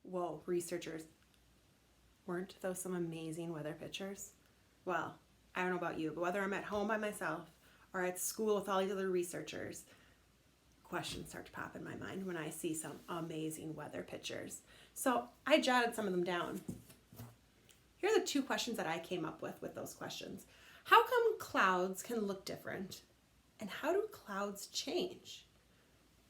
Whoa, researchers, weren't those some amazing weather pictures? Well, I don't know about you, but whether I'm at home by myself or at school with all these other researchers, questions start to pop in my mind when I see some amazing weather pictures. So I jotted some of them down. Here are the 2 questions that I came up with those questions. How come clouds can look different? And how do clouds change?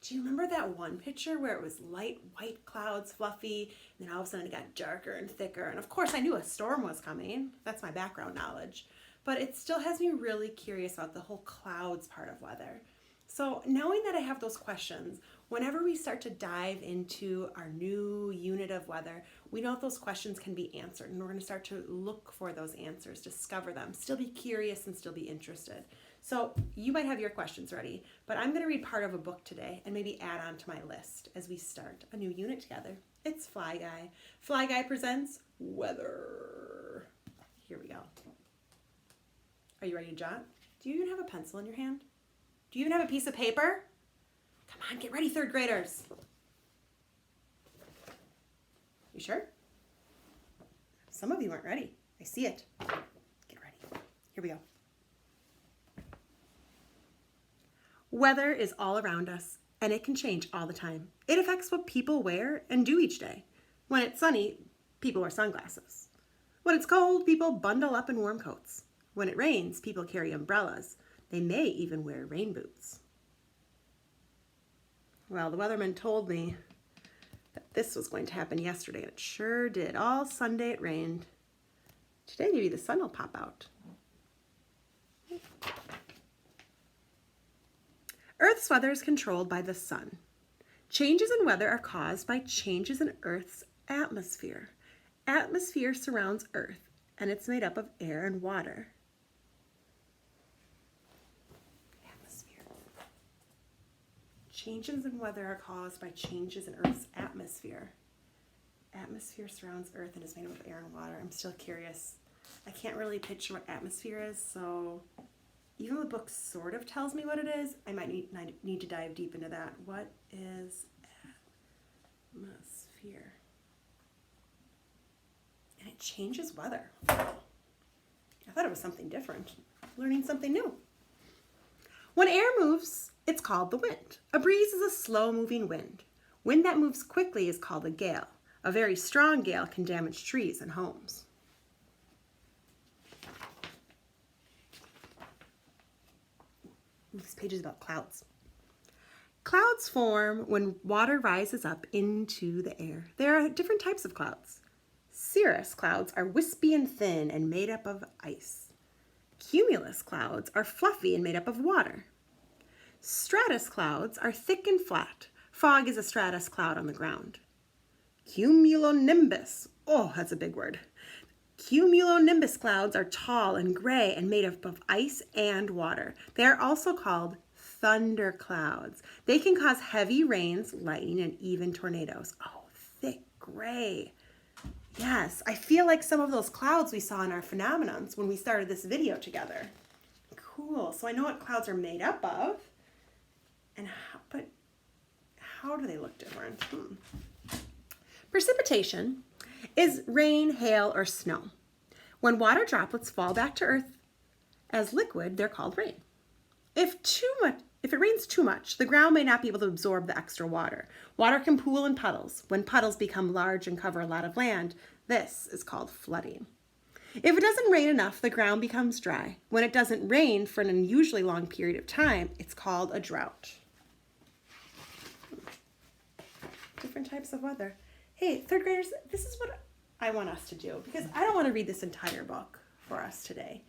Do you remember that one picture where it was light white clouds, fluffy, and then all of a sudden it got darker and thicker? And of course I knew a storm was coming. That's my background knowledge. But it still has me really curious about the whole clouds part of weather. So knowing that I have those questions, whenever we start to dive into our new unit of weather, we know that those questions can be answered, and we're going to start to look for those answers, discover them, still be curious and still be interested. So you might have your questions ready, but I'm going to read part of a book today and maybe add on to my list as we start a new unit together. It's Fly Guy. Fly Guy presents Weather. Here we go. Are you ready to jot? Do you even have a pencil in your hand? Do you even have a piece of paper? Come on, get ready, 3rd graders. You sure? Some of you aren't ready. I see it. Get ready. Here we go. Weather is all around us, and it can change all the time. It affects what people wear and do each day. When it's sunny, people wear sunglasses. When it's cold, people bundle up in warm coats. When it rains, people carry umbrellas. They may even wear rain boots. Well, the weatherman told me that this was going to happen yesterday, and it sure did. All Sunday it rained. Today maybe the sun will pop out. Earth's weather is controlled by the sun. Changes in weather are caused by changes in Earth's atmosphere. Atmosphere surrounds Earth, and it's made up of air and water. Changes in weather are caused by changes in Earth's atmosphere. Atmosphere surrounds Earth and is made up of air and water. I'm still curious. I can't really picture what atmosphere is, so even though the book sort of tells me what it is, I might need to dive deep into that. What is atmosphere? And it changes weather. I thought it was something different. Learning something new. When air moves, it's called the wind. A breeze is a slow-moving wind. Wind that moves quickly is called a gale. A very strong gale can damage trees and homes. This page is about clouds. Clouds form when water rises up into the air. There are different types of clouds. Cirrus clouds are wispy and thin and made up of ice. Cumulus clouds are fluffy and made up of water. Stratus clouds are thick and flat. Fog is a stratus cloud on the ground. Cumulonimbus, oh, that's a big word. Cumulonimbus clouds are tall and gray and made up of ice and water. They are also called thunder clouds. They can cause heavy rains, lightning, and even tornadoes. Oh, thick gray. Yes, I feel like some of those clouds we saw in our phenomenons when we started this video together. Cool, so I know what clouds are made up of, but how do they look different? Precipitation is rain, hail, or snow. When water droplets fall back to earth as liquid, they're called rain. If it rains too much, the ground may not be able to absorb the extra water. Water can pool in puddles. When puddles become large and cover a lot of land, this is called flooding. If it doesn't rain enough, the ground becomes dry. When it doesn't rain for an unusually long period of time, it's called a drought. Different types of weather. Hey, 3rd graders, this is what I want us to do, because I don't want to read this entire book for us today.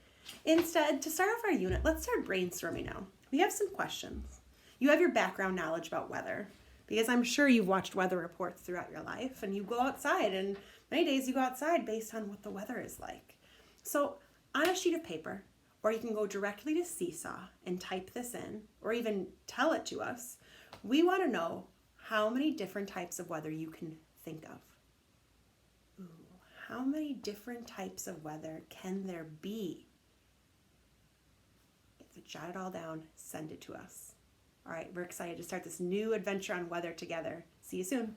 Instead, to start off our unit, let's start brainstorming now. We have some questions. You have your background knowledge about weather, because I'm sure you've watched weather reports throughout your life, and you go outside, and many days you go outside based on what the weather is like. So on a sheet of paper, or you can go directly to Seesaw and type this in, or even tell it to us, we want to know how many different types of weather you can think of. Ooh, how many different types of weather can there be? So jot it all down, send it to us. All right, we're excited to start this new adventure on weather together. See you soon.